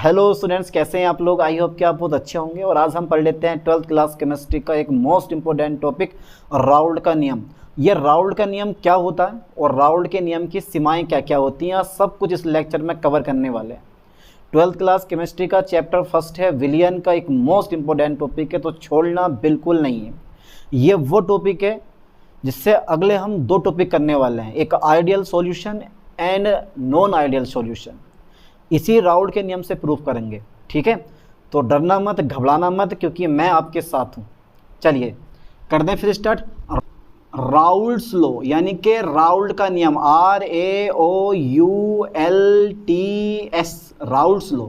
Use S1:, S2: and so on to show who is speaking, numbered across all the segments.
S1: Hello students, कैसे हैं आप लोग। आई होप कि आप बहुत अच्छे होंगे। और आज हम पढ़ लेते हैं 12th क्लास केमिस्ट्री का एक मोस्ट इंपॉर्टेंट टॉपिक, राउल्ट का नियम। ये राउल्ट का नियम क्या होता है और राउल्ट के नियम की सीमाएं क्या क्या होती हैं, सब कुछ इस लेक्चर में कवर करने वाले हैं। 12th क्लास केमिस्ट्री का चैप्टर फर्स्ट है, विलियन का एक मोस्ट इंपॉर्टेंट टॉपिक है, तो छोड़ना बिल्कुल नहीं है। ये वो टॉपिक है जिससे अगले हम दो टॉपिक करने वाले हैं, एक ideal solution and non ideal solution. इसी राउल्ट के नियम से प्रूफ करेंगे, ठीक है। तो डरना मत, घबराना मत, क्योंकि मैं आपके साथ हूँ। चलिए कर दें फिर स्टार्ट। राउल्ट्स लॉ यानी कि राउल्ट का नियम, RAOULTS, राउल्ट्स लॉ।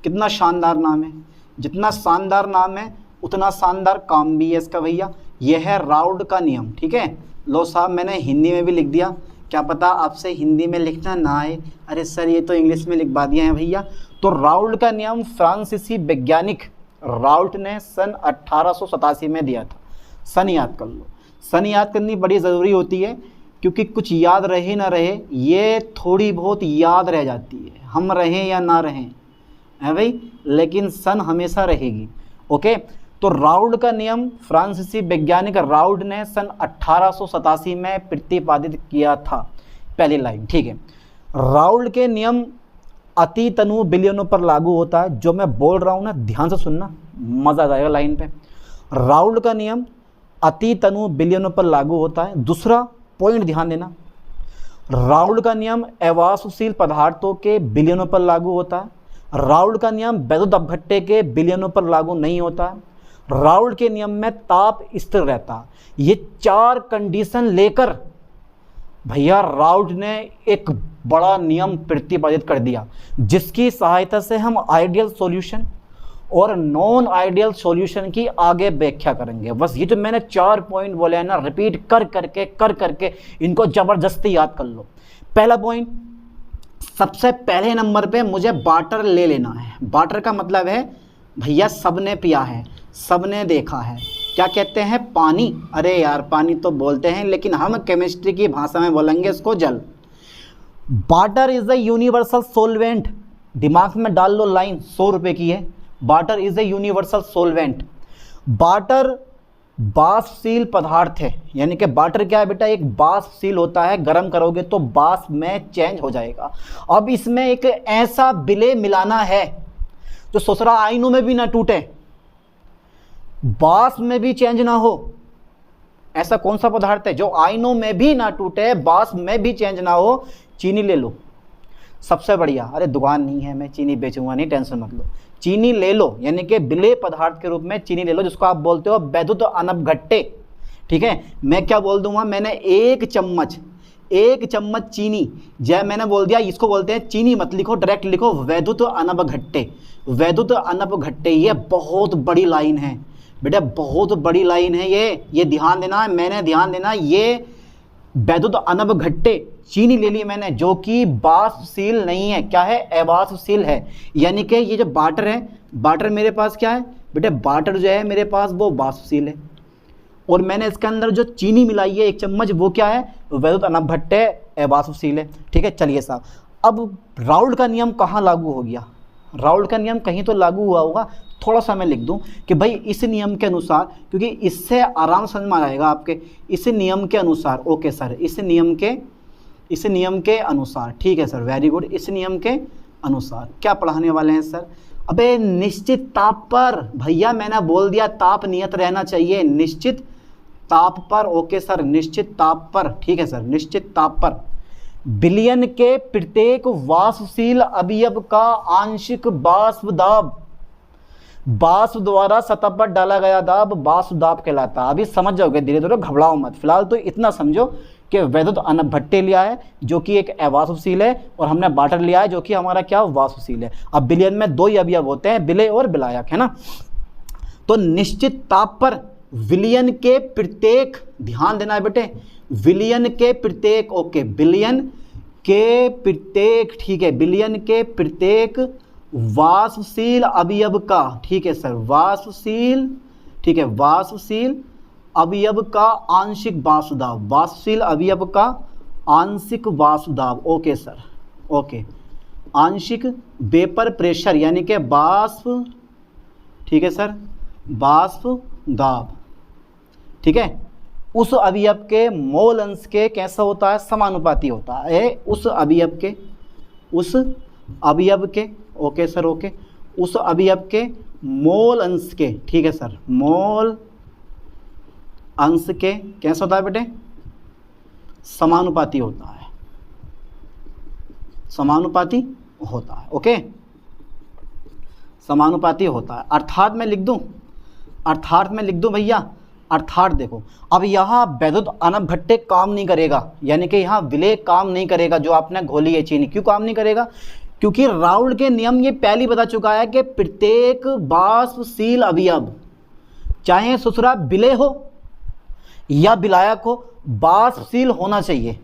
S1: कितना शानदार नाम है, जितना शानदार नाम है उतना शानदार काम भी है इसका भैया। यह है राउल्ट का नियम, ठीक है। लो साहब, मैंने हिंदी में भी लिख दिया, क्या पता आपसे हिंदी में लिखना ना आए। अरे सर, ये तो इंग्लिश में लिखवा दिया है भैया। तो राउल्ट का नियम फ्रांसीसी वैज्ञानिक राउल्ट ने सन 1887 में दिया था। सन याद कर लो, सन याद करनी बड़ी ज़रूरी होती है, क्योंकि कुछ याद रहे ना रहे, ये थोड़ी बहुत याद रह जाती है, हम रहें या ना रहें, है भाई, लेकिन सन हमेशा रहेगी। ओके, तो राउल्ट का नियम फ्रांसीसी वैज्ञानिक राउल्ट ने सन 1887 में प्रतिपादित किया था। पहली लाइन, ठीक है। राउल्ट के नियम अति तनु बिलियनों पर लागू होता है। जो मैं बोल रहा हूँ ना, ध्यान से सुनना, मज़ा आ जाएगा लाइन पे। राउल्ट का नियम अति तनु बिलियनों पर लागू होता है। दूसरा पॉइंट ध्यान देना, राउल्ट का नियम अवाष्पशील पदार्थों के बिलियनों पर लागू होता है। राउल्ट का नियम वैद्युत अपघट्य के बिलियनों पर लागू नहीं होता है। राउल्ट के नियम में ताप स्थिर रहता। ये चार कंडीशन लेकर भैया राउल्ट ने एक बड़ा नियम प्रतिपादित कर दिया, जिसकी सहायता से हम आइडियल सॉल्यूशन और नॉन आइडियल सॉल्यूशन की आगे व्याख्या करेंगे। बस ये जो मैंने 4 पॉइंट बोले हैं ना, रिपीट कर करके इनको जबरदस्ती याद कर लो। पहला पॉइंट, सबसे पहले नंबर पे मुझे वाटर ले लेना है। वाटर का मतलब है भैया सबने पिया है, सबने देखा है, क्या कहते हैं, पानी। अरे यार, पानी तो बोलते हैं, लेकिन हम केमिस्ट्री की भाषा में बोलेंगे इसको जल। Water is a universal solvent, दिमाग में डाल लो लाइन, 100 रुपये की है। Water is a universal solvent. Water बाष्पशील पदार्थ है, यानी कि वाटर क्या है बेटा, एक बाष्पशील होता है, गर्म करोगे तो बाष्प में चेंज हो जाएगा। अब इसमें एक ऐसा विलय मिलाना है जो ससुरा आयनों में भी ना टूटे, बाष्प में भी चेंज ना हो। ऐसा कौन सा पदार्थ है जो आयनों में भी ना टूटे, बाष्प में भी चेंज ना हो? चीनी ले लो, सबसे बढ़िया। अरे दुकान नहीं है, मैं चीनी बेचूंगा नहीं, टेंशन मत लो। चीनी ले लो, यानी कि विलय पदार्थ के रूप में चीनी ले लो, जिसको आप बोलते हो वैद्युत अनपघट्य, ठीक है। मैं क्या बोल दूंगा, मैंने एक चम्मच चीनी, जय मैंने बोल दिया, इसको बोलते हैं चीनी मत लिखो, डायरेक्ट लिखो वैद्युत अनपघट्य। वैद्युत अनपघट्य, ये बहुत बड़ी लाइन है बेटा, बहुत बड़ी लाइन है ये ध्यान देना है, मैंने ध्यान देना। ये वैद्युत अनपघट्य चीनी ले ली मैंने, जो कि बाष्पशील नहीं है, क्या है, अवाष्पशील है। यानी कि ये जो वाटर है, वाटर मेरे पास क्या है बेटा, वाटर जो है मेरे पास वो बाष्पशील है, और मैंने इसके अंदर जो चीनी मिलाई है 1 चम्मच, वो क्या है, वैद्युत अनपघट्य अवाष्पशील है, ठीक है। चलिए साहब, अब राउल्ट का नियम कहाँ लागू हो गया? राउल्ट का नियम कहीं तो लागू हुआ होगा, थोड़ा सा मैं लिख दूं कि भाई इस नियम के अनुसार, क्योंकि इससे आराम समझ में आएगा आपके। इस नियम के अनुसार, ओके सर, इस नियम के अनुसार, ठीक है सर, वेरी गुड। इस नियम के अनुसार क्या पढ़ाने वाले हैं सर? अबे निश्चित ताप पर भैया, मैंने बोल दिया ताप नियत रहना चाहिए, निश्चित ताप पर। ओके सर, निश्चित ताप पर, ठीक है सर, निश्चित ताप पर विलयन के प्रत्येक वाष्पशील अवयव का आंशिक वाष्प दाब, वाष्प द्वारा सतह पर डाला गया दाब वाष्प दाब कहलाता है। अभी समझ जाओगे धीरे धीरे, घबराओ मत। फिलहाल तो इतना समझो कि वैद्युत अनपघट्य लिया है जो कि एक अवाष्पशील है, और हमने वाटर लिया है जो कि हमारा क्या, वाष्पशील है। अब विलयन में 2 ही अवयव होते हैं, विलय और विलायक, है ना। तो निश्चित ताप पर विलयन के प्रत्येक, ध्यान देना है बेटे, विलयन के प्रत्येक, ओके, विलयन के प्रत्येक, ठीक है, विलयन के प्रत्येक वाष्पशील अवयव का, ठीक है सर, वाष्पशील, ठीक है, वाष्पशील अवयव का आंशिक वाष्प दाब, वाष्पशील अवयव का आंशिक वाष्प दाब, ओके सर, ओके। आंशिक वेपर प्रेशर यानी कि वाष्प, ठीक है सर, वाष्प दाब, ठीक है, उस अवयव के मोल अंश के कैसा होता है, समानुपाती होता है। उस अवयव के ओके सर, ओके, उस अवयव के मोल अंश के, ठीक है सर, मोल अंश के कैसा होता है बेटे, समानुपाती होता है, समानुपाती होता है, ओके, समानुपाती होता है। अर्थात मैं लिख दूं, अर्थात मैं लिख दूं भैया, अर्थात देखो अब यहाँ वैद्युत अनबभट्टे काम नहीं करेगा, यानी कि यहाँ विलेय काम नहीं करेगा। जो आपने घोली है चीनी, क्यों काम नहीं करेगा, क्योंकि राउल्ट के नियम ये पहले ही बता चुका है कि प्रत्येक वाष्पशील अवयव, चाहे ससुरा विलेय हो या विलायक हो, वाष्पशील होना चाहिए।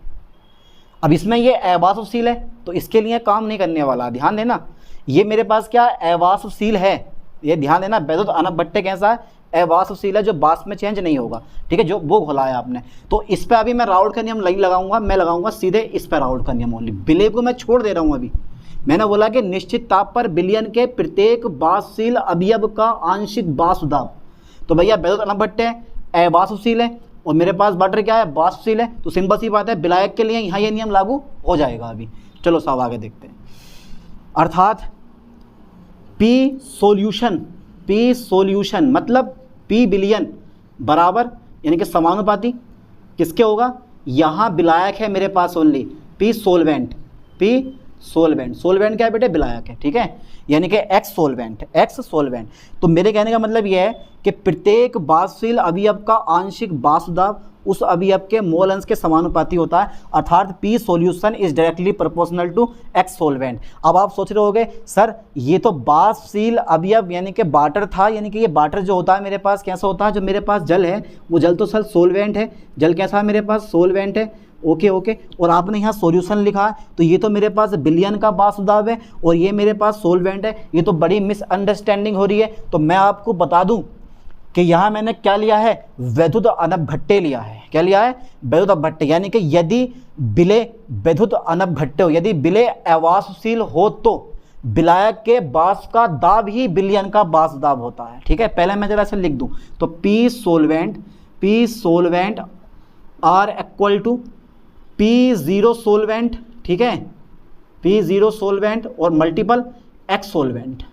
S1: अब इसमें ये अवाष्पशील है तो इसके लिए काम नहीं करने वाला, ध्यान देना। ये मेरे पास क्या अवाष्पशील है, ये ध्यान देना। वैद्युत अनबभट्टे कैसा है, अवाष्पशील है, जो वाष्प में चेंज नहीं होगा, ठीक है, जो वो घोला है आपने। तो इस पर अभी मैं राउल्ट का नियम नहीं लगाऊंगा, मैं लगाऊंगा सीधे इस पर राउल्ट का नियम ओनली। विलेय को मैं छोड़ दे रहा हूँ। अभी मैंने बोला कि निश्चित ताप पर विलयन के प्रत्येक वाष्पशील अवयव का आंशिक वाष्प दाब। तो भैया वैद्युत अनबभट्टे अवाष्पशील है और मेरे पास वाटर क्या है, वाष्पशील है, तो सिंपल सी बात है विलायक के लिए यहाँ ये नियम लागू हो जाएगा। अभी चलो साहब आगे देखते हैं। अर्थात P सॉल्यूशन मतलब P विलयन बराबर यानी कि समानुपाती किसके होगा, यहाँ विलायक है मेरे पास ओनली, P सोलवेंट सोलवेंट क्या है बेटे, विलायक है, ठीक है, यानी कि एक्स सोलवेंट। तो मेरे कहने का मतलब यह है कि प्रत्येक वाष्पशील अवयव का आंशिक वाष्प दाब उस अवयव के मोल अंश के समानुपाती होता है। अर्थात P solution is directly proportional to X solvent. अब आप सोच रहे होगे सर ये तो वाष्पशील अवयव यानी कि वाटर था, यानी कि ये वाटर जो होता है मेरे पास कैसा होता है, जो मेरे पास जल है वो जल तो सर सोलवेंट है, जल कैसा है मेरे पास, सोलवेंट है, ओके, और आपने यहाँ सॉल्यूशन लिखा है तो ये तो मेरे पास विलयन का वाष्प दाब है और ये मेरे पास सोलवेंट है। ये तो बड़ी मिसअंडरस्टैंडिंग हो रही है। तो मैं आपको बता दूं कि यहाँ मैंने क्या लिया है, वैद्युत अनबभट्टे लिया है। क्या लिया है, वैद्युत अनबभट्टे, यानी कि यदि विलेय वैद्युत अनबभट्टे हो, यदि विलेय अवाष्पशील हो तो विलायक के वाष्प का दाब ही विलयन का वाष्प दाब होता है, ठीक है। पहले मैं जरा से लिख दूं तो P solvent are equal to P0 solvent, ठीक है, P0 सोलवेंट और मल्टीपल एक्स सोलवेंट,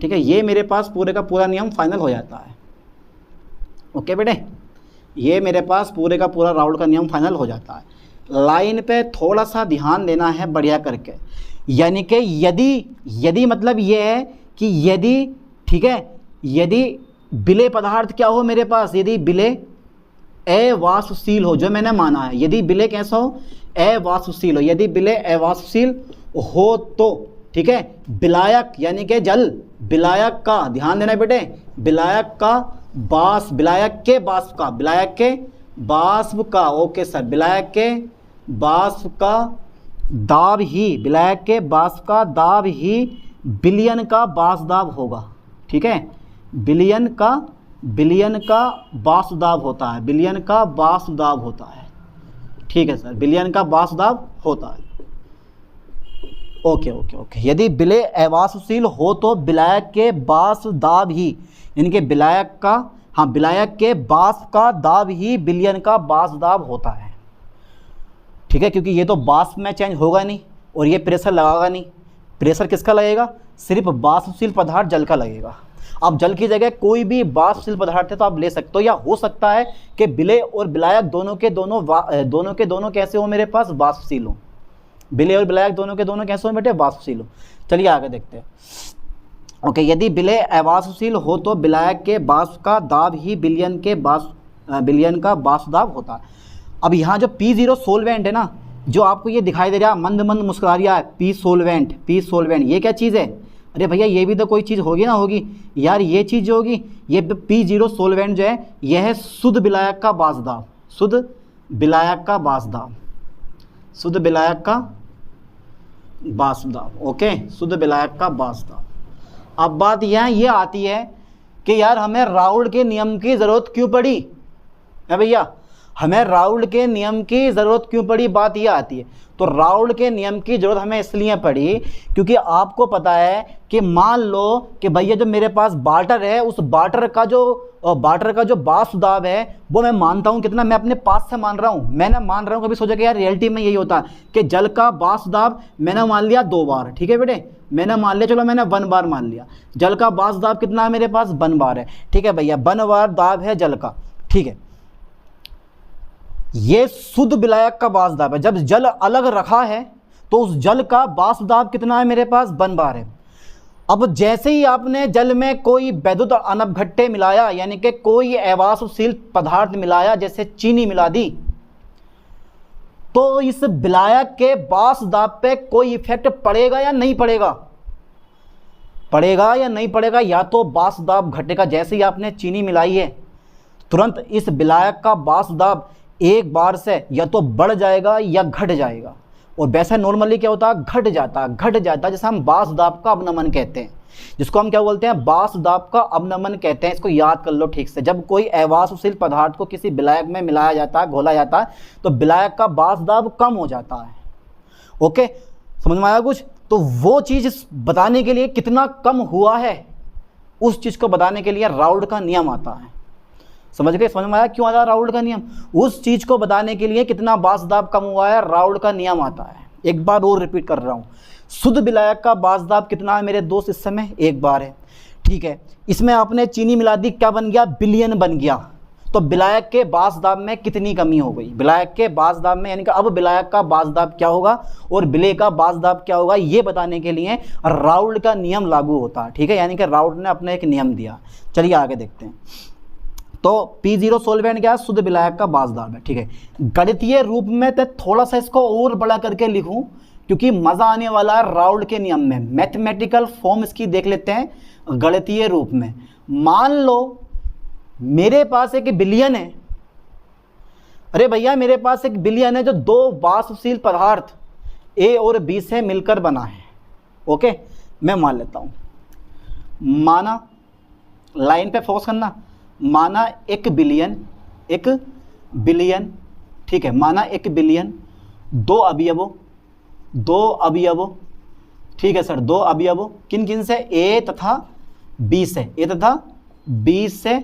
S1: ठीक है। ये मेरे पास पूरे का पूरा नियम फाइनल हो जाता है, ओके बेटे, ये मेरे पास पूरे का पूरा राउल्ट का नियम फाइनल हो जाता है। लाइन पे थोड़ा सा ध्यान देना है बढ़िया करके, यानी कि यदि मतलब ये है कि यदि, ठीक है, यदि विलेय पदार्थ क्या हो मेरे पास, यदि विलेय अवाष्पशील हो, जो मैंने माना है, यदि विलेय कैसा हो, अवाष्पशील हो, यदि विलेय अवाष्पशील हो तो, ठीक है, विलायक यानी कि जल, विलायक का, ध्यान देना बेटे, विलायक के वाष्प का, ओके सर, विलायक के वाष्प का दाब ही, विलायक के वाष्प का दाब ही विलयन का वाष्प दाब होगा, ठीक है, विलयन का वाष्प दाब होता है, विलयन का वाष्प दाब होता है, ठीक है सर, विलयन का वाष्प दाब होता है, ओके। यदि विलेय अवाष्पशील हो तो विलायक के वाष्प दाब ही, यानी कि विलायक के वाष्प का दाब ही विलयन का वाष्प दाब होता है, ठीक है, क्योंकि ये तो वाष्प में चेंज होगा नहीं और ये प्रेशर लगागा नहीं। प्रेशर किसका लगेगा, सिर्फ वाष्पशील पदार्थ जल का लगेगा। अब जल की जगह कोई भी वाष्पशील पदार्थ है तो आप ले सकते हो, या हो सकता है कि विलेय और विलायक दोनों के दोनों कैसे हो मेरे पास, वाष्पशील हो, विलेय और विलायक दोनों के दोनों कैसे हो बेटे, वाष्पशील हो। चलिए आगे देखते हैं, ओके। यदि विलेय अवाष्पशील हो तो विलायक के वाष्प का दाब ही विलयन का वाष्प दाब होता है। अब यहाँ जो P0 सोलवेंट है ना, जो आपको ये दिखाई दे रहा है, मंद मुस्कुरा रहा है, P सोलवेंट, ये क्या चीज़ है, अरे भैया ये भी तो कोई चीज़ होगी ना, होगी यार, ये चीज़ जो होगी, ये P0 सोलवेंट जो है यह है शुद्ध विलायक का वाष्प दाब, शुद्ध विलायक का वाष्प दाब, ओके, शुद्ध विलायक का वाष्प दाब। अब बात यहाँ ये आती है कि यार हमें राउल्ट के नियम की ज़रूरत क्यों पड़ी है भैया। हमें राउल्ट के नियम की ज़रूरत क्यों पड़ी, बात ये आती है। तो राउल्ट के नियम की ज़रूरत हमें इसलिए पड़ी क्योंकि आपको पता है कि मान लो कि भैया जो मेरे पास वाटर है, उस वाटर का जो वाष्प दाब है वो मैं मानता हूँ कितना, मैं अपने पास से मान रहा हूँ, मैंने मान रहा हूँ। कभी सोचा कि यार रियलिटी में यही होता है कि जल का वाष्प दाब मैंने मान लिया 2 बार, ठीक है बेटे, मैंने मान लिया, चलो मैंने 1 बार मान लिया। जल का वाष्प दाब कितना है मेरे पास, 1 बार है, ठीक है भैया, 1 बार दाब है जल का, ठीक है। ये शुद्ध विलायक का वाष्प दाब है। जब जल अलग रखा है तो उस जल का वाष्प दाब कितना है मेरे पास, 1 बार है। अब जैसे ही आपने जल में कोई वैद्युत अनपघट्य मिलाया, यानी कि कोई अवाष्पशील पदार्थ मिलाया, जैसे चीनी मिला दी, तो इस विलायक के वाष्प दाब पे कोई इफेक्ट पड़ेगा या नहीं पड़ेगा, पड़ेगा या नहीं पड़ेगा, या तो वाष्प दाब घटेगा। जैसे ही आपने चीनी मिलाई है तुरंत इस विलायक का वाष्प दाब एक बार से या तो बढ़ जाएगा या घट जाएगा। और वैसे नॉर्मली क्या होता है, घट जाता, जैसे हम वाष्प दाब का अवनमन कहते हैं, जिसको हम क्या बोलते हैं, वाष्प दाब का अवनमन कहते हैं। इसको याद कर लो ठीक से। जब कोई अवाष्पशील पदार्थ को किसी विलायक में मिलाया जाता है, घोला जाता है, तो विलायक का वाष्प दाब कम हो जाता है। ओके, समझ में आया कुछ? तो वो चीज़ बताने के लिए कितना कम हुआ है, उस चीज़ को बताने के लिए राउल्ट का नियम आता है। समझ गए? समझ में आया क्यों आता है राउल्ट का नियम? उस चीज़ को बताने के लिए कितना वाष्प दाब कम हुआ है, राउल्ट का नियम आता है। एक बार और रिपीट कर रहा हूँ, शुद्ध विलायक का वाष्प दाब कितना है मेरे दोस्त इस समय, 1 बार है, ठीक है। इसमें आपने चीनी मिला दी, क्या बन गया, विलयन बन गया। तो विलायक के वाष्प दाब में कितनी कमी हो गई, विलायक के वाष्प दाब में, यानी कि अब विलायक का वाष्प दाब क्या होगा और विलेय का वाष्प दाब क्या होगा, ये बताने के लिए राउल्ट का नियम लागू होता है, ठीक है। यानी कि राउल्ट ने अपना एक नियम दिया। चलिए आगे देखते हैं। तो P0 सोल्वेंट क्या है, शुद्ध विलायक का वाष्प दाब है, ठीक है। गणितीय रूप में तो थोड़ा सा इसको और बड़ा करके लिखूं क्योंकि मजा आने वाला है राउल्ट के नियम में। मैथमेटिकल फॉर्म इसकी देख लेते हैं गणितीय रूप में। मान लो मेरे पास एक बिलियन है, अरे भैया मेरे पास एक बिलियन है जो 2 वाष्पशील पदार्थ A और B से मिलकर बना है। ओके, मैं मान लेता हूं, माना, लाइन पे फोकस करना, माना 1 बिलियन, ठीक है, माना 1 बिलियन 2 अवयवों, ठीक है सर, 2 अवयवों किन किन से, A तथा B से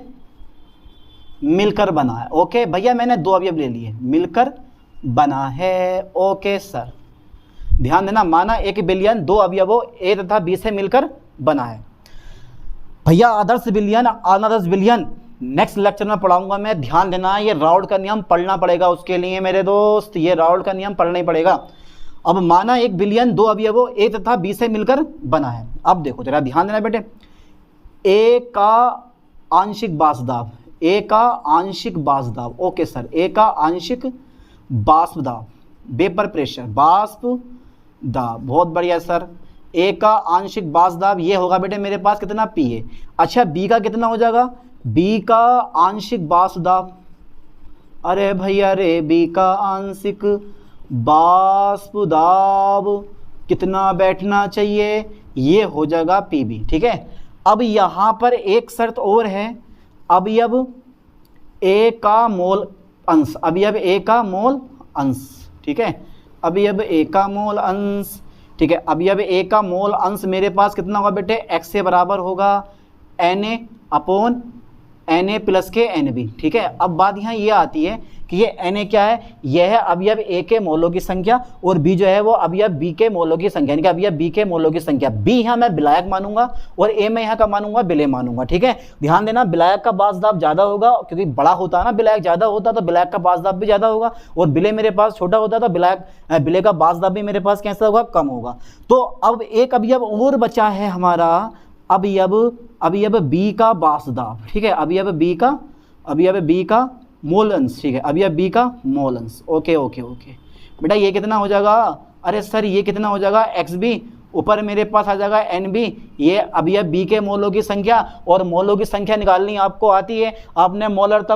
S1: मिलकर बना है। ओके भैया, मैंने 2 अवयव ले लिए, मिलकर बना है। ओके सर, ध्यान देना, माना 1 बिलियन 2 अवयवों A तथा B से मिलकर बना है। भैया आदर्श बिलियन, अनादर्श बिलियन नेक्स्ट लेक्चर में पढ़ाऊंगा मैं, ध्यान देना। ये राउल्ट का नियम पढ़ना पड़ेगा उसके लिए मेरे दोस्त, ये राउल्ट का नियम पढ़ना ही पड़ेगा। अब माना 1 बिलियन 2 अवयवों A तथा B से मिलकर बना है। अब देखो जरा ध्यान देना बेटे, A का आंशिक वाष्प दाब, A का आंशिक वाष्प दाब, ओके सर, A का आंशिक वाष्प दाब, वेपर प्रेशर, वाष्प दाब, बहुत बढ़िया सर। A का आंशिक वाष्प दाब ये होगा बेटे मेरे पास कितना, PA। अच्छा B का कितना हो जाएगा, B का आंशिक वाष्प दाब, अरे भैया रे, B का आंशिक वाष्प दाब कितना बैठना चाहिए, ये हो जाएगा PB, ठीक है। अब यहाँ पर एक शर्त और है, अवयव A का मोल अंश, अवयव A का मोल अंश, ठीक है, अवयव A का मोल अंश, ठीक है। अवयव A का मोल अंश मेरे पास कितना होगा बेटे, x से बराबर होगा Na अपॉन Na प्लस के Nb, ठीक है। अब बात यहाँ ये आती है कि ये Na क्या है, यह है अवयव A के मोलों की संख्या और B जो है वो अवयव B के मोलों की संख्या, यानी कि अवयव B के मोलों की संख्या। B यहाँ मैं विलायक मानूंगा और A मैं यहाँ का मानूंगा विलेय मानूंगा, ठीक है। ध्यान देना, विलायक का वाष्प दाब ज़्यादा होगा क्योंकि बड़ा होता है ना, विलायक ज़्यादा होता तो विलायक का वाष्प दाब भी ज़्यादा होगा, और विलेय मेरे पास छोटा होता तो विलेय का वाष्प दाब भी मेरे पास कैसा होगा, कम होगा। तो अब एक अवयव और बचा है हमारा, अवयव B का वाष्प दाब, ठीक है, अवयव B का मोल अंश, ठीक है, अवयव B का मोल अंश। ओके बेटा, ये कितना हो जाएगा, अरे सर ये कितना हो जाएगा, XB, ऊपर मेरे पास आ जाएगा NB, ये अवयव B के मोलों की संख्या, और मोलों की संख्या निकालनी आपको आती है, आपने मोलरता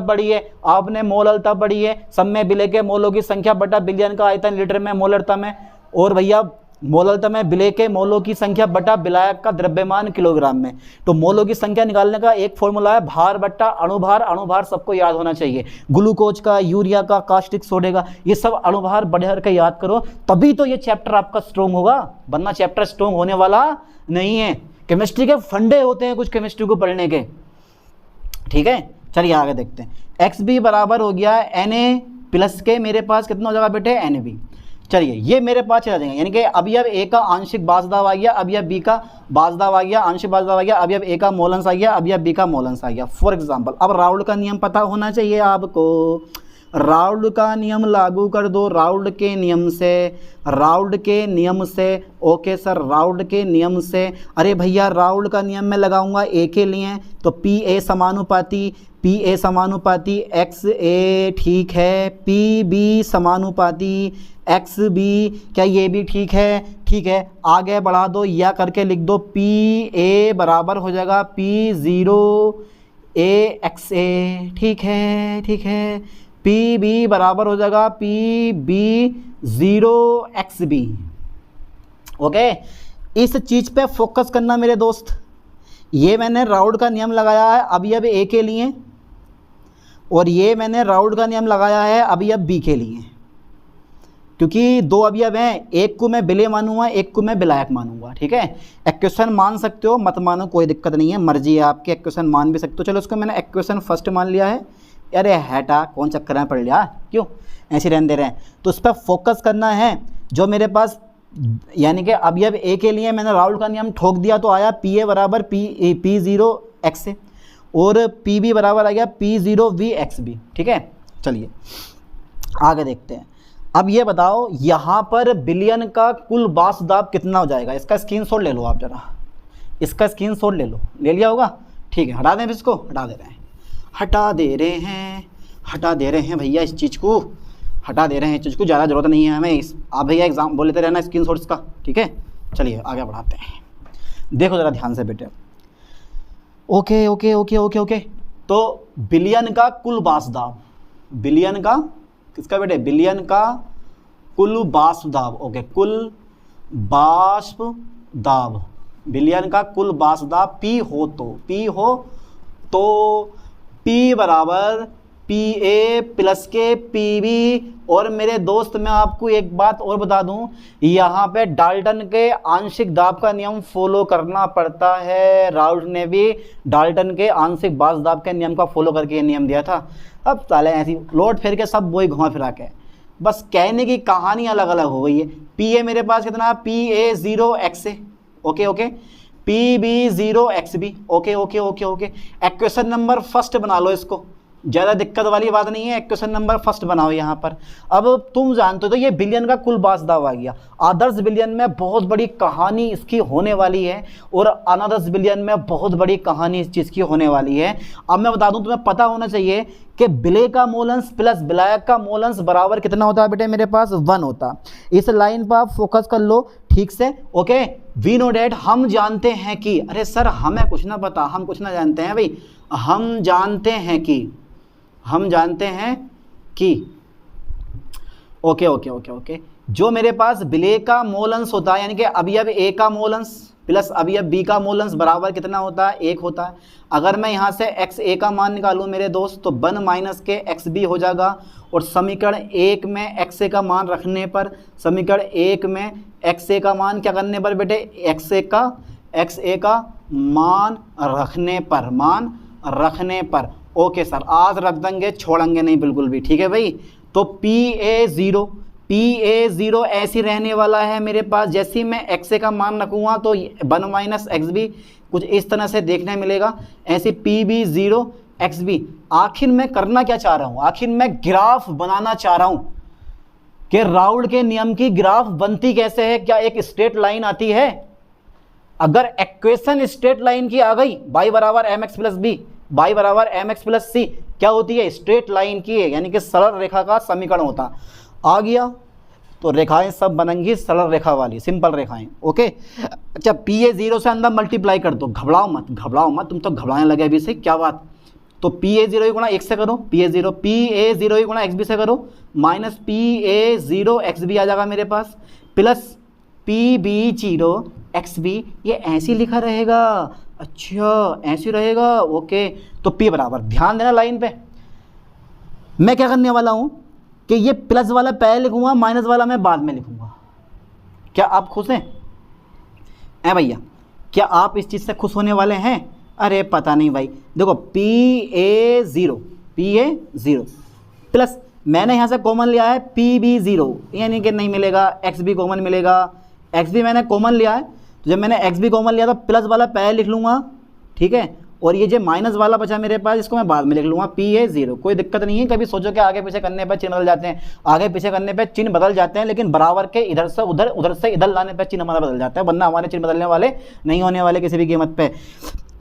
S1: पढ़ी है, सब में विलेय के मोलों की संख्या बटा बिलियन का आयतन लीटर में मोलरता में। और भैया मोललता में विलेय के मोलों की संख्या बटा विलायक का द्रव्यमान किलोग्राम में। तो मोलों की संख्या निकालने का एक फॉर्मूला है भार बट्टा अणुभार। अणुभार सबको याद होना चाहिए, ग्लूकोज का, यूरिया का, कास्टिक सोडे का, ये सब अणुभार बढ़ के याद करो, तभी तो ये चैप्टर आपका स्ट्रॉन्ग होगा, वरना चैप्टर स्ट्रॉन्ग होने वाला नहीं है। केमिस्ट्री के फंडे होते हैं कुछ केमिस्ट्री को पढ़ने के, ठीक है। चलिए आगे देखते हैं। एक्स बी बराबर हो गया Na प्लस के, मेरे पास कितना हो जाएगा बेटे NB। चलिए ये मेरे पास चला जाएगा, यानी कि अभी अब ए का आंशिक बाजदाब आ गया, अभी अब बी का बाजदाब आ गया, आंशिक बाजदाब आ गया, अभी अब ए का मोलंस आ गया, अभी अब बी का मोलंस आ गया। फॉर एग्जांपल अब राउल्ड का नियम पता होना चाहिए आपको, राउल्ड का नियम लागू कर दो। राउल्ड के नियम से, राउल्ड के नियम से, ओके सर, राउल्ड के नियम से। अरे भैया राउल्ड का नियम मैं लगाऊंगा ए के लिए, तो पी ए समानुपाती, पी ए समानुपाती एक्स ए, ठीक है, पी बी समानुपाती एक्स बी, क्या ये भी ठीक है? ठीक है, आगे बढ़ा दो या करके लिख दो, पी ए बराबर हो जाएगा P zero A X A, ठीक है, ठीक है। पी बी बराबर हो जाएगा P B zero X B. Okay, इस चीज़ पे फोकस करना मेरे दोस्त। ये मैंने राउल्ड का नियम लगाया है अभी अब ए के लिए, और ये मैंने राउल्ड का नियम लगाया है अभी अब बी के लिए, क्योंकि दो अवयव हैं, एक को मैं विलेय मानूंगा, एक को मैं विलायक मानूंगा, ठीक है। इक्वेशन मान सकते हो, मत मानो, कोई दिक्कत नहीं है, मर्जी है आपकी, इक्वेशन मान भी सकते हो। चलो इसको मैंने इक्वेशन फर्स्ट मान लिया है। अरे हटा, कौन चक्कर में पड़ लिया, क्यों ऐसे रहने दे रहे हैं। तो इस पर फोकस करना है। जो मेरे पास यानी कि अवयव ए के लिए मैंने राउल्ड का नियम ठोक दिया, तो आया पी ए बराबर पी ज़ीरो एक्स ए, और पी बी बराबर आ गया P zero V X B, ठीक है। चलिए आगे देखते हैं। अब ये बताओ यहाँ पर बिलियन का कुल बासदाब कितना हो जाएगा? इसका स्क्रीनशॉट ले लो आप जरा, इसका स्क्रीनशॉट ले लो, ले लिया होगा, ठीक है। हटा दें इसको, हटा दे रहे हैं, हटा दे रहे हैं, हटा दे रहे हैं भैया, इस चीज़ को हटा दे रहे हैं, इस चीज़ को ज़्यादा ज़रूरत नहीं है हमें। आप भैया एग्जाम बोल लेते रहना स्क्रीनशॉट्स का, ठीक है। चलिए आगे बढ़ाते हैं, देखो ज़रा ध्यान से बेटे। Okay okay okay okay okay, तो बिलियन का कुल बासदाब, बिलियन का किसका बेटे? बिलियन का कुल बाष्पदाब, ओके, कुल बाष्पदाब, बिलियन का कुल बाष्पदाब पी हो तो पी बराबर पी ए प्लस के पी बी। और मेरे दोस्त मैं आपको एक बात और बता दूं, यहाँ पे डाल्टन के आंशिक दाब का नियम फॉलो करना पड़ता है। राउल्ट ने भी डाल्टन के आंशिक बाष्पदाब के नियम का फॉलो करके ये नियम दिया था। अब साले ऐसी लौट फिर के सब वही घुमा फिरा के, बस कहने की कहानी अलग अलग हो गई है। पी ए मेरे पास कितना? P A zero X A, okay okay, P B zero X B, okay okay okay okay. Equation number first बना लो इसको, ज़्यादा दिक्कत वाली बात नहीं है, इक्वेशन नंबर फर्स्ट बनाओ यहाँ पर। अब तुम जानते हो तो ये बिलियन का कुल बासदाब आ गया। आदर्श बिलियन में बहुत बड़ी कहानी इसकी होने वाली है, और अनादर्श बिलियन में बहुत बड़ी कहानी इस चीज़ की होने वाली है। अब मैं बता दूं, तुम्हें पता होना चाहिए कि विलेय का मोलंस प्लस विलायक का मोलंस बराबर कितना होता है बेटे? मेरे पास 1 होता। इस लाइन पर आप फोकस कर लो ठीक से, ओके। वी नो डैट, हम जानते हैं कि, अरे सर हमें कुछ ना पता, हम कुछ ना जानते हैं भाई, हम जानते हैं कि, हम जानते हैं कि, ओके ओके ओके ओके। जो मेरे पास विलेय का मोलंस होता है, यानी कि अवयव ए का मोलंस प्लस अवयव बी का मोलंस बराबर कितना होता है? 1 होता है। अगर मैं यहाँ से एक्स ए का मान निकालूँ मेरे दोस्त, तो 1 माइनस के एक्स बी हो जाएगा। और समीकरण 1 में एक्स ए का मान रखने पर, समीकरण 1 में एक्स ए का मान क्या करने पर बेटे? एक्स ए का मान रखने पर, मान रखने पर। ओके सर, आज रख देंगे, छोड़ेंगे नहीं बिल्कुल भी, ठीक है भाई। तो पी ए ज़ीरो ऐसी रहने वाला है मेरे पास। जैसे ही मैं एक्स ए का मान रखूँगा तो 1 माइनस एक्स बी कुछ इस तरह से देखने मिलेगा, ऐसे P B zero X B. आखिर मैं करना क्या चाह रहा हूँ? आखिर मैं ग्राफ बनाना चाह रहा हूँ कि राउल्ड के नियम की ग्राफ बनती कैसे है? क्या एक स्ट्रेट लाइन आती है? अगर इक्वेशन स्ट्रेट लाइन की आ गई, y बराबर M X plus B, y बराबर एम एक्स प्लस सी, क्या होती है? स्ट्रेट लाइन की है, यानी कि सरल रेखा का समीकरण होता। आ गया तो रेखाएं सब बनेंगी सरल रेखा वाली, सिंपल रेखाएं, ओके। अच्छा, पी ए ज़ीरो से अंदर मल्टीप्लाई कर दो, घबराओ मत, तुम तो घबराने लगे अभी से, क्या बात। तो पी ए ज़ीरो गुणा 1 से करो, पी ए ज़ीरो गुणा एक्स बी से करो, minus P A zero X B आ जाएगा मेरे पास, plus P B zero X B, ये ऐसे लिखा रहेगा। अच्छा ऐसे रहेगा, ओके। तो पी बराबर, ध्यान देना लाइन पे, मैं क्या करने वाला हूँ कि ये प्लस वाला पहले लिखूंगा, माइनस वाला मैं बाद में लिखूंगा। क्या आप खुश हैं ए भैया? क्या आप इस चीज़ से खुश होने वाले हैं? अरे पता नहीं भाई, देखो पी ए ज़ीरो प्लस मैंने यहाँ से कॉमन लिया है पी बी ज़ीरो, यानी कि नहीं मिलेगा, एक्स बी कॉमन मिलेगा। एक्स बी मैंने कॉमन लिया है, तो जब मैंने एक्स बी कॉमन लिया तो प्लस वाला पहले लिख लूँगा, ठीक है। और ये जो माइनस वाला बचा मेरे पास, इसको मैं बाद में लिख लूँगा, पी ए ज़ीरो। कोई दिक्कत नहीं है। कभी सोचो कि आगे पीछे करने पर चिन्ह बदल जाते हैं, आगे पीछे करने पर चिन्ह बदल जाते हैं, लेकिन बराबर के इधर से उधर, उधर से इधर लाने पर चिन्ह हमारा बदल जाता है, वरना हमारे चिन्ह बदलने वाले नहीं होने वाले किसी भी कीमत पे।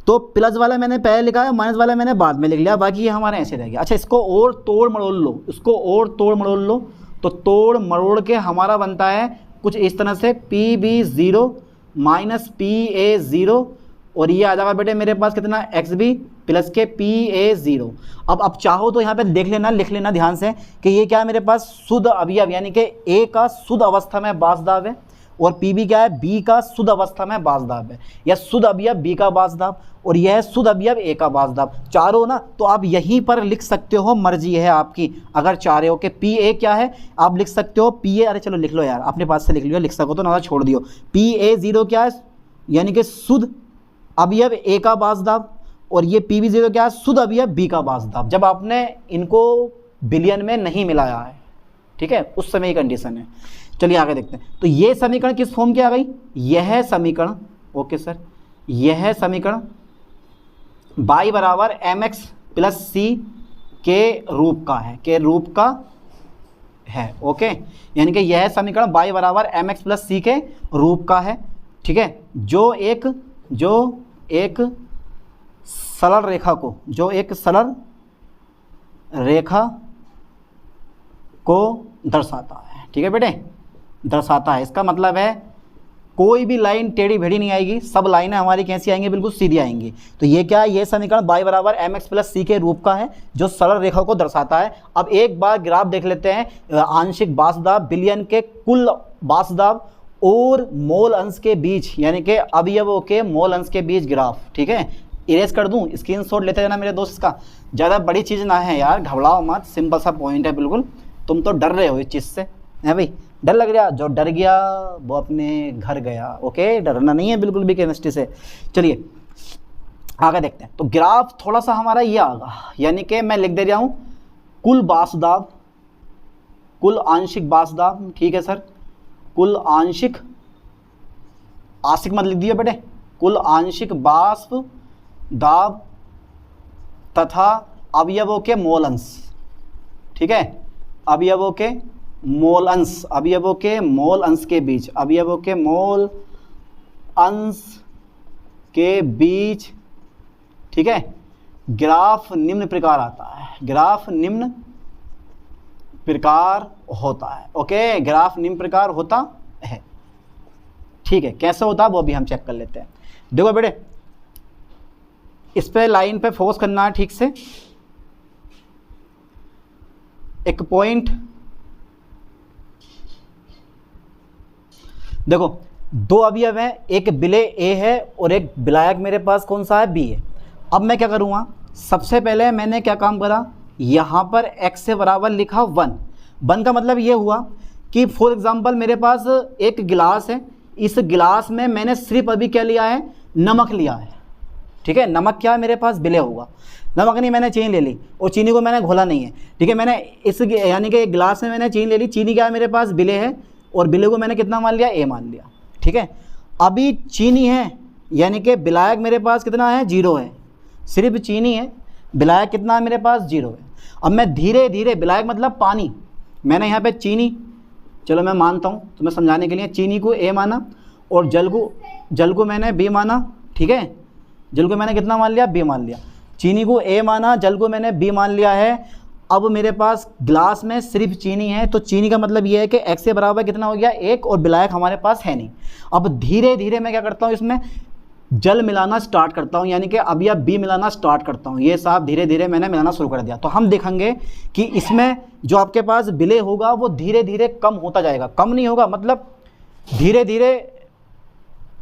S1: तो प्लस वाला मैंने पहले लिखा है, माइनस वाला मैंने बाद में लिख लिया, बाकी ये हमारे ऐसे रह गया। अच्छा इसको और तोड़ मरोड़ लो, इसको और तोड़ मरोड़ लो, तो तोड़ मरोड़ के हमारा बनता है कुछ इस तरह से, P B zero minus P A zero, और ये आ जाएगा बेटे मेरे पास कितना, एक्स बी प्लस के पी ए ज़ीरो। अब चाहो तो यहाँ पे देख लेना, लिख लेना ध्यान से कि ये क्या है मेरे पास, शुद्ध अवयव, यानी कि ए का शुद्ध अवस्था में बासदाब है, और पी बी क्या है, बी का शुद्ध अवस्था में बासदाब है, या शुद्ध अवयव बी का बासदाब, और यह है शुद्ध अवयव ए का बासदाब। चारों ना, तो आप यहीं पर लिख सकते हो, मर्जी है आपकी। अगर चाह रहे हो कि पी ए क्या है, आप लिख सकते हो पी ए, अरे चलो लिख लो यार, अपने पास से लिख लियो, लिख सको तो ना छोड़ दियो। पी ए ज़ीरो क्या है, यानी कि शुद्ध अवयव ए का बासदाब, और ये पी बी ज़ीरो क्या है, शुद्ध अवयव बी का बासदाब, जब आपने इनको बिलियन में नहीं मिलाया है, ठीक है, उस समय की कंडीशन है। चलिए आगे देखते हैं। तो ये समीकरण किस फॉर्म की आ गई, यह समीकरण, ओके सर, यह समीकरण y बराबर एम एक्स प्लस सी के रूप का है, के रूप का है, ओके। यानी कि यह समीकरण y बराबर एम एक्स प्लस सी के रूप का है, ठीक है, जो एक सरल रेखा को, जो एक सरल रेखा को दर्शाता है, ठीक है बेटे, दर्शाता है। इसका मतलब है कोई भी लाइन टेढ़ी भेड़ी नहीं आएगी, सब लाइनें हमारी कैसी आएंगी, बिल्कुल सीधी आएंगी। तो ये क्या है, ये समीकरण y बराबर एम एक्स प्लस सी के रूप का है, जो सरल रेखा को दर्शाता है। अब एक बार ग्राफ देख लेते हैं, आंशिक बासदाब बिलियन के कुल बासदाब और मोल अंश के बीच, यानी कि अवयवों के मोल अंश के बीच ग्राफ, ठीक है। इरेज कर दूं, स्क्रीनशॉट लेते जाना मेरे दोस्त, इसका ज़्यादा बड़ी चीज़ ना है यार, घबराओ मत, सिंपल सा पॉइंट है बिल्कुल। तुम तो डर रहे हो इस चीज़ से, है भाई, डर लग रहा, जो डर गया वो अपने घर गया, ओके, डरना नहीं है बिल्कुल भी केमिस्ट्री से। चलिए आगे देखते हैं। तो ग्राफ थोड़ा सा हमारा ये आगा, यानी कि मैं लिख दे रहा हूँ कुल बासदाब, कुल आंशिक बासदाब, ठीक है सर, कुल आंशिक, आंशिक मत लिख दिया बेटे, कुल आंशिक बासदाब तथा अवयवों के मोल अंश, ठीक है, अवयवों के मोल अंश, अवयवों के मोल अंश के बीच, अवयवों के मोल अंश के बीच, ठीक है, ग्राफ निम्न प्रकार आता है, ग्राफ निम्न प्रकार होता है, ओके, ग्राफ निम्न प्रकार होता है, ठीक है। कैसे होता है वो भी हम चेक कर लेते हैं। देखो बेटे, इस पे लाइन पे फोकस करना है ठीक से। एक पॉइंट देखो, दो अवयव हैं, एक विलेय ए है और एक विलायक मेरे पास कौन सा है, बी है। अब मैं क्या करूँगा, सबसे पहले मैंने क्या काम करा, यहाँ पर x से बराबर लिखा 1। 1 का मतलब ये हुआ कि फॉर एग्जांपल मेरे पास एक गिलास है, इस गिलास में मैंने सिर्फ अभी क्या लिया है, नमक लिया है, ठीक है। नमक क्या है मेरे पास, विलेय होगा, नमक नहीं, मैंने चीनी ले ली और चीनी को मैंने घोला नहीं है, ठीक है। मैंने इस यानी कि गिलास में मैंने चीनी ले ली, चीनी क्या है मेरे पास, विलेय है, और विलेय को मैंने कितना मान लिया, ए मान लिया, ठीक है। अभी चीनी है, यानी कि विलायक मेरे पास कितना है, 0 है, सिर्फ चीनी है, विलायक कितना है मेरे पास, 0 है। अब मैं धीरे धीरे, विलायक मतलब पानी, मैंने यहाँ पे चीनी, चलो मैं मानता हूँ तुम्हें समझाने के लिए, चीनी को ए माना और जल को मैंने बी माना, ठीक है। जल को मैंने कितना मान लिया, बी मान लिया, चीनी को ए माना, जल को मैंने बी मान लिया है। अब मेरे पास गिलास में सिर्फ चीनी है, तो चीनी का मतलब ये है कि x के बराबर कितना हो गया, 1, और विलायक हमारे पास है नहीं। अब धीरे धीरे मैं क्या करता हूँ, इसमें जल मिलाना स्टार्ट करता हूँ, यानी कि अब या बी मिलाना स्टार्ट करता हूँ। ये साहब धीरे धीरे मैंने मिलाना शुरू कर दिया। तो हम देखेंगे कि इसमें जो आपके पास विलेय होगा वो धीरे धीरे कम होता जाएगा, कम नहीं होगा, मतलब धीरे धीरे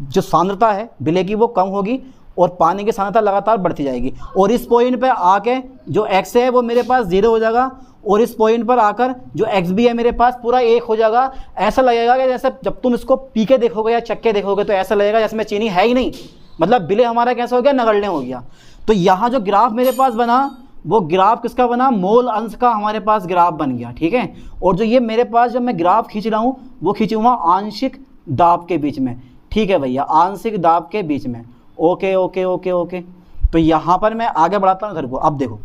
S1: जो सांद्रता है विलय की वो कम होगी और पानी की सांद्रता लगातार बढ़ती जाएगी, और इस पॉइंट पे आके जो x है वो मेरे पास 0 हो जाएगा, और इस पॉइंट पर आकर जो x भी है मेरे पास पूरा 1 हो जाएगा। ऐसा लगेगा कि जैसे जब तुम इसको पी के देखोगे या चख के देखोगे तो ऐसा लगेगा जैसे में चीनी है ही नहीं, मतलब विलय हमारा कैसा हो गया, नगण्य हो गया। तो यहाँ जो ग्राफ मेरे पास बना वो ग्राफ किसका बना, मोल अंश का हमारे पास ग्राफ बन गया, ठीक है। और जो ये मेरे पास जब मैं ग्राफ खींच रहा हूँ वो खींचूंगा आंशिक दाब के बीच में, ठीक है भैया, आंशिक दाब के बीच में। Okay okay okay okay. तो यहाँ पर मैं आगे बढ़ाता हूँ घर को। अब देखो,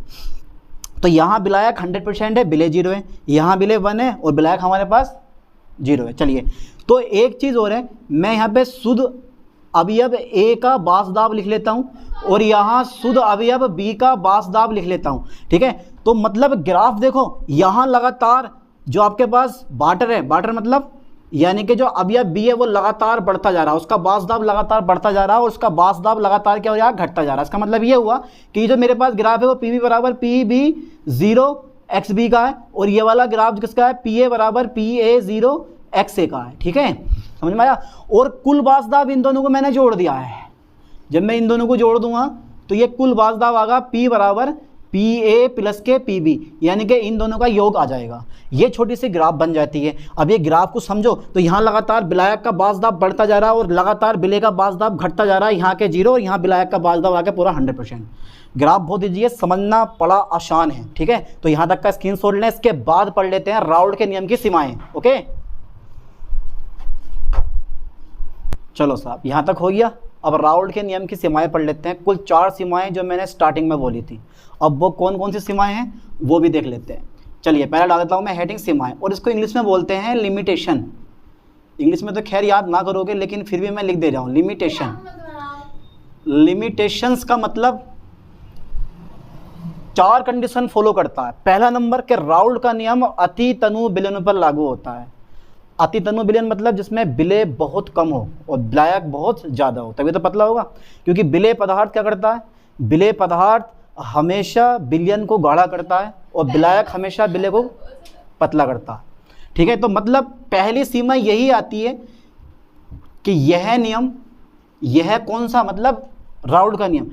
S1: तो यहाँ विलायक 100% है, विलय 0 है, यहाँ विलय 1 है और विलायक हमारे पास 0 है। चलिए, तो एक चीज़ और है, मैं यहाँ पे शुद्ध अवयव A का बासदाब लिख लेता हूँ और यहाँ शुद्ध अवयव B का बासदाब लिख लेता हूँ, ठीक है। तो मतलब ग्राफ देखो, यहाँ लगातार जो आपके पास वाटर है, वाटर मतलब यानी कि जो अवयव B है वो लगातार बढ़ता जा रहा है, उसका बासदाब लगातार बढ़ता जा रहा है और उसका बासदाब लगातार क्या हो रहा है, घटता जा रहा है। इसका मतलब ये हुआ कि जो मेरे पास ग्राफ है वो PB बराबर PB 0 XB का है, और ये वाला ग्राफ किसका है, PA बराबर PA 0 XA का है, ठीक है, समझ में आया। और कुल बासदाब इन दोनों को मैंने जोड़ दिया है, जब मैं इन दोनों को जोड़ दूंगा तो ये कुल बासदाब आगा P बराबर PA प्लस के PB, यानी कि इन दोनों का योग आ जाएगा। ये छोटी सी ग्राफ बन जाती है। अब ये ग्राफ को समझो तो यहाँ लगातार विलायक का बासदाब बढ़ता जा रहा है और लगातार विलय का बासदाब घटता जा रहा है, यहाँ के 0 और यहाँ विलायक का बासदाब आके पूरा 100%। ग्राफ बहुत दीजिए, समझना बड़ा आसान है, ठीक है। तो यहाँ तक का स्क्रीनशॉट लें, इसके बाद पढ़ लेते हैं राउल्ट के नियम की सीमाएं। ओके, चलो साहब, यहाँ तक हो गया। अब राउल्ट के नियम की सीमाएं पढ़ लेते हैं। कुल 4 सीमाएं जो मैंने स्टार्टिंग में बोली थी, अब वो कौन कौन सी सीमाएं हैं वो भी देख लेते हैं। चलिए, पहले डाल देता हूँ मैं हेडिंग सीमाएं, और इसको इंग्लिश में बोलते हैं लिमिटेशन। इंग्लिश में तो खैर याद ना करोगे, लेकिन फिर भी मैं लिख दे रहा हूँ लिमिटेशन। लिमिटेशंस का मतलब 4 कंडीशन फॉलो करता है। पहला नंबर के राउल्ट का नियम अति तनु विलयन पर लागू होता है। अति तनु विलयन मतलब जिसमें विलय बहुत कम हो और विलायक बहुत ज़्यादा हो, तभी तो पतला होगा। क्योंकि विलय पदार्थ क्या करता है, विलय पदार्थ हमेशा विलयन को गाढ़ा करता है और विलायक हमेशा विलय को पतला करता है, ठीक है। तो मतलब पहली सीमा यही आती है कि यह नियम, यह कौन सा, मतलब राउल्ट का नियम,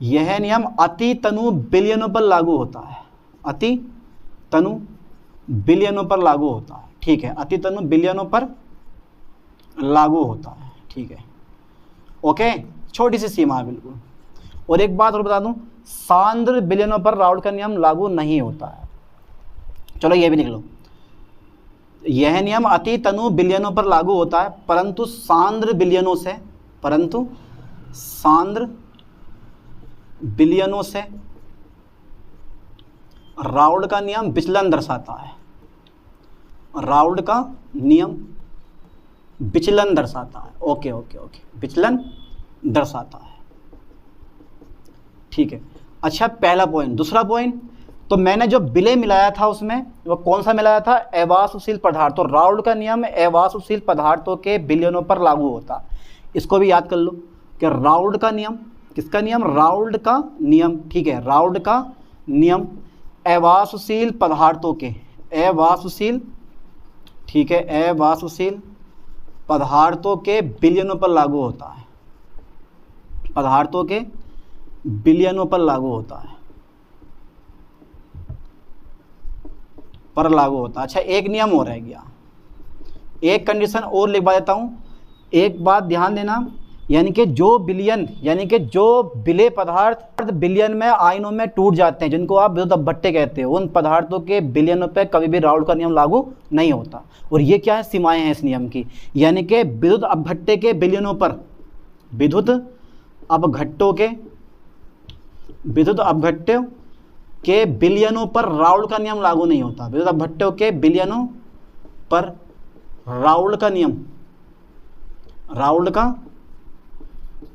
S1: यह नियम अति तनु विलयनों पर लागू होता है। अति तनु विलयनों पर लागू होता है, ठीक है, अति तनु विलयनों पर लागू होता है, ठीक है। ओके, छोटी सी सीमा है बिल्कुल। और एक बात और बता दूं, सांद्र विलयनों पर राउल्ट का नियम लागू नहीं होता है। चलो ये भी लिख लो, यह नियम अति तनु विलयनों पर लागू होता है, परंतु सांद्र विलयनों से राउल्ट का नियम विचलन दर्शाता है। राउल्ट का नियम विचलन दर्शाता है। ओके ओके ओके, विचलन दर्शाता है, ठीक है। अच्छा, पहला पॉइंट। दूसरा पॉइंट, तो मैंने जो विलय मिलाया था उसमें वो कौन सा मिलाया था, अवाष्पशील पदार्थ। तो राउल्ट का नियम अवाष्पशील पदार्थों के विलयनों पर लागू होता है। इसको भी याद कर लो कि राउल्ट का नियम, किसका नियम, राउल्ट का नियम, ठीक है, राउल्ट का नियम अवाष्पशील पदार्थों के, अवाष्पशील, ठीक है, अवाष्पशील पदार्थों के विलयनों पर लागू होता है। पदार्थों के विलयनों पर लागू होता है, पर लागू होता है। अच्छा, एक नियम और रह गया, एक कंडीशन और लिखवा देता हूँ। एक बात ध्यान देना, यानी कि जो विलयन, यानी कि जो विलय पदार्थ विलयन में आयनों में टूट जाते हैं, जिनको आप विद्युत अपभट्टे कहते हो, उन पदार्थों के विलयनों पे कभी भी राउल्ट का नियम लागू नहीं होता। और ये क्या है, सीमाएं हैं इस नियम की, यानी कि विद्युत अपभट्टे के विलयनों पर, विद्युत अपघट्टों के विलयनों पर राउल्ट का नियम लागू नहीं होता। विद्युत अपभट्टों के विलयनों पर राउल्ट का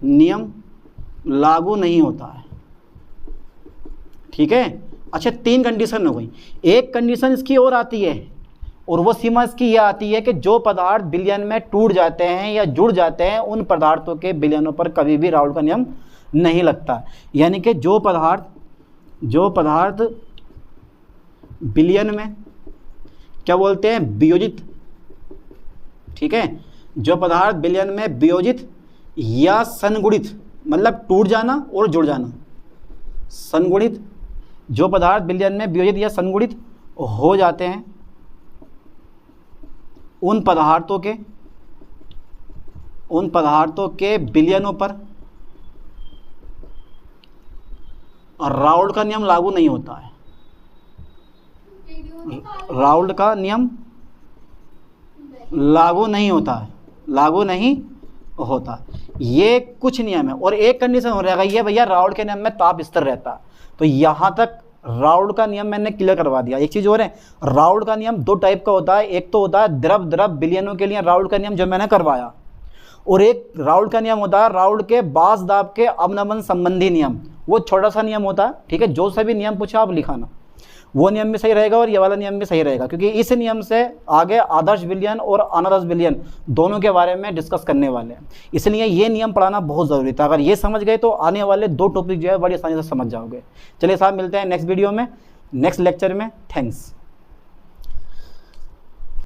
S1: नियम लागू नहीं होता है, ठीक है। अच्छा, 3 कंडीशन हो गई। एक कंडीशन इसकी और आती है, और वो सीमा इसकी यह आती है कि जो पदार्थ विलयन में टूट जाते हैं या जुड़ जाते हैं, उन पदार्थों के विलयनों पर कभी भी राउल्ट का नियम नहीं लगता। यानी कि जो पदार्थ बिलियन में क्या बोलते हैं, वियोजित, ठीक है। जो पदार्थ बिलियन में वियोजित या संगुणित, मतलब टूट जाना और जुड़ जाना, संगुणित, जो पदार्थ बिलियन में वियोजित या संगुणित हो जाते हैं, उन पदार्थों के बिलियनों पर राउल्ट का नियम लागू नहीं होता है। राउल्ट का नियम लागू नहीं होता। ये कुछ नियम है और एक कंडीशन हो रहेगा ये भैया, राउल्ट के नियम में ताप स्थिर रहता है। तो यहाँ तक राउल्ट का नियम मैंने क्लियर करवा दिया। एक चीज़ और है, राउल्ट का नियम दो टाइप का होता है। एक तो होता है द्रव बिलियनों के लिए राउल्ट का नियम जो मैंने करवाया, और एक राउल्ट का नियम होता है राउल्ट के बास दाब के अवनमन संबंधी नियम। वो छोटा सा नियम होता है, ठीक है। जो सभी नियम पूछा आप लिखाना, वो नियम भी सही रहेगा और ये वाला नियम भी सही रहेगा, क्योंकि इस नियम से आगे आदर्श विलयन और अनादर्श विलयन दोनों के बारे में डिस्कस करने वाले हैं। इसलिए ये नियम पढ़ाना बहुत ज़रूरी था। अगर ये समझ गए तो आने वाले 2 टॉपिक जो है बड़ी आसानी से समझ जाओगे। चलिए साहब, मिलते हैं नेक्स्ट वीडियो में, नेक्स्ट लेक्चर में। थैंक्स।